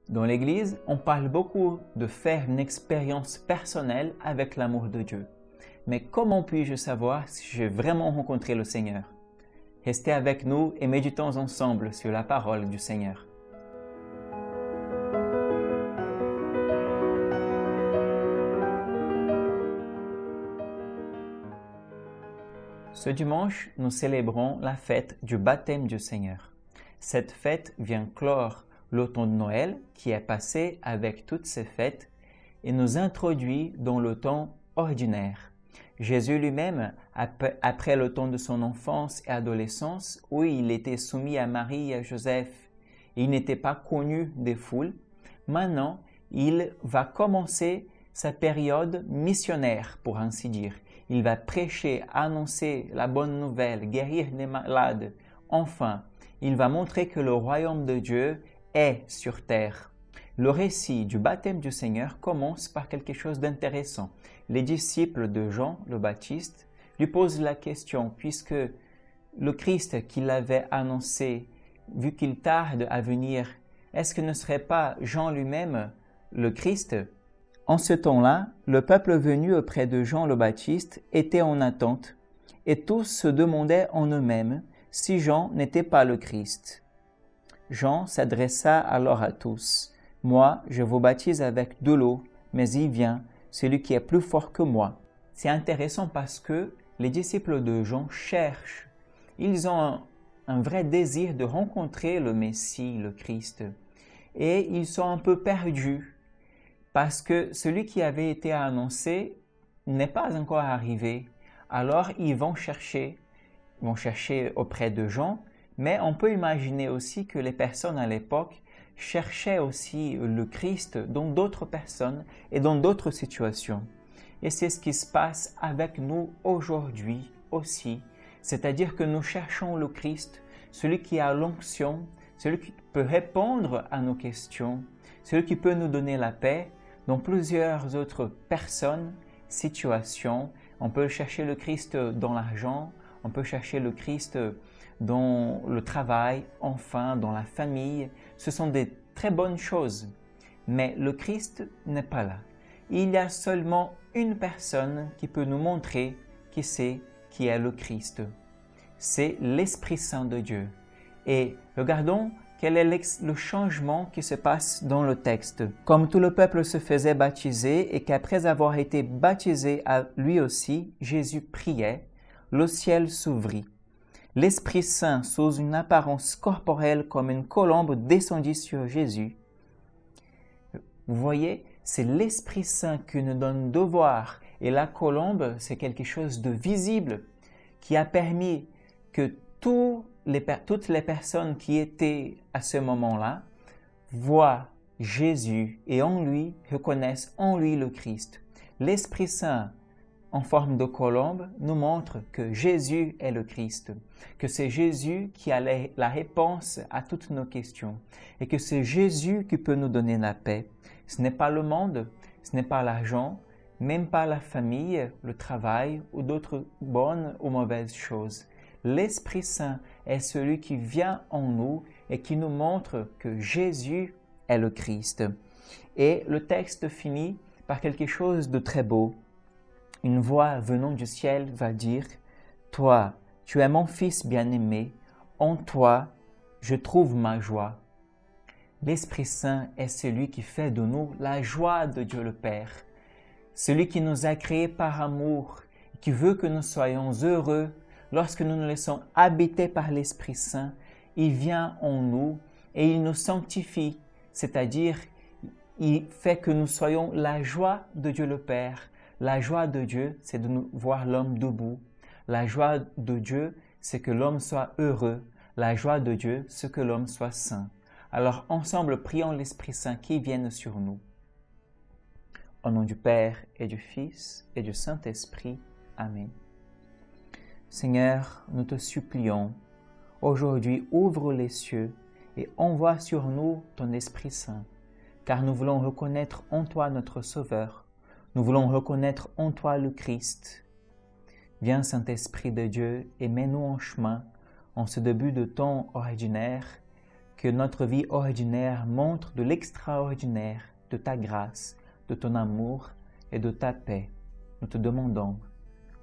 Dans l'Église, on parle beaucoup de faire une expérience personnelle avec l'amour de Dieu. Mais comment puis-je savoir si j'ai vraiment rencontré le Seigneur? Restez avec nous et méditons ensemble sur la parole du Seigneur. Ce dimanche, nous célébrons la fête du baptême du Seigneur. Cette fête vient clore l'automne de Noël qui est passé avec toutes ces fêtes et nous introduit dans le temps ordinaire. Jésus lui-même, après le temps de son enfance et adolescence, où il était soumis à Marie et à Joseph, il n'était pas connu des foules, maintenant il va commencer sa période missionnaire, pour ainsi dire. Il va prêcher, annoncer la bonne nouvelle, guérir les malades. Enfin, il va montrer que le royaume de Dieu est sur terre. Le récit du baptême du Seigneur commence par quelque chose d'intéressant. Les disciples de Jean le Baptiste lui posent la question, puisque le Christ qu'il avait annoncé, vu qu'il tarde à venir, est-ce que ne serait pas Jean lui-même le Christ? En ce temps-là, le peuple venu auprès de Jean le Baptiste était en attente, et tous se demandaient en eux-mêmes si Jean n'était pas le Christ. Jean s'adressa alors à tous. « Moi, je vous baptise avec de l'eau, mais il vient, celui qui est plus fort que moi. » C'est intéressant parce que les disciples de Jean cherchent. Ils ont un vrai désir de rencontrer le Messie, le Christ. Et ils sont un peu perdus parce que celui qui avait été annoncé n'est pas encore arrivé. Alors ils vont chercher auprès de Jean, mais on peut imaginer aussi que les personnes à l'époque cherchaient aussi le Christ dans d'autres personnes et dans d'autres situations. Et c'est ce qui se passe avec nous aujourd'hui aussi, c'est-à-dire que nous cherchons le Christ, celui qui a l'onction, celui qui peut répondre à nos questions, celui qui peut nous donner la paix dans plusieurs autres personnes, situations. On peut chercher le Christ dans l'argent, on peut chercher le Christ dans le travail, enfin dans la famille. Ce sont des très bonnes choses, mais le Christ n'est pas là. Il y a seulement une personne qui peut nous montrer qui c'est qui est le Christ. C'est l'Esprit Saint de Dieu. Et regardons quel est le changement qui se passe dans le texte. Comme tout le peuple se faisait baptiser et qu'après avoir été baptisé lui aussi, Jésus priait, le ciel s'ouvrit. L'Esprit Saint, sous une apparence corporelle comme une colombe, descendit sur Jésus. Vous voyez, c'est l'Esprit Saint qui nous donne de voir. Et la colombe, c'est quelque chose de visible qui a permis que toutes les personnes qui étaient à ce moment-là voient Jésus et en lui reconnaissent en lui le Christ. L'Esprit Saint, en forme de colombe, nous montre que Jésus est le Christ, que c'est Jésus qui a la réponse à toutes nos questions et que c'est Jésus qui peut nous donner la paix. Ce n'est pas le monde, ce n'est pas l'argent, même pas la famille, le travail ou d'autres bonnes ou mauvaises choses. L'Esprit Saint est celui qui vient en nous et qui nous montre que Jésus est le Christ. Et le texte finit par quelque chose de très beau. Une voix venant du ciel va dire « Toi, tu es mon Fils bien-aimé, en toi, je trouve ma joie. » L'Esprit Saint est celui qui fait de nous la joie de Dieu le Père, celui qui nous a créés par amour, qui veut que nous soyons heureux. Lorsque nous nous laissons habiter par l'Esprit Saint, il vient en nous et il nous sanctifie, c'est-à-dire il fait que nous soyons la joie de Dieu le Père. La joie de Dieu, c'est de nous voir l'homme debout. La joie de Dieu, c'est que l'homme soit heureux. La joie de Dieu, c'est que l'homme soit saint. Alors ensemble, prions l'Esprit Saint qui vienne sur nous. Au nom du Père et du Fils et du Saint-Esprit. Amen. Seigneur, nous te supplions, aujourd'hui ouvre les cieux et envoie sur nous ton Esprit Saint, car nous voulons reconnaître en toi notre Sauveur. Nous voulons reconnaître en toi le Christ. Viens, Saint-Esprit de Dieu, et mets-nous en chemin, en ce début de temps ordinaire, que notre vie ordinaire montre de l'extraordinaire de ta grâce, de ton amour et de ta paix. Nous te demandons,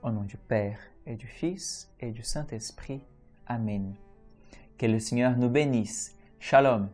au nom du Père et du Fils et du Saint-Esprit. Amen. Que le Seigneur nous bénisse. Shalom.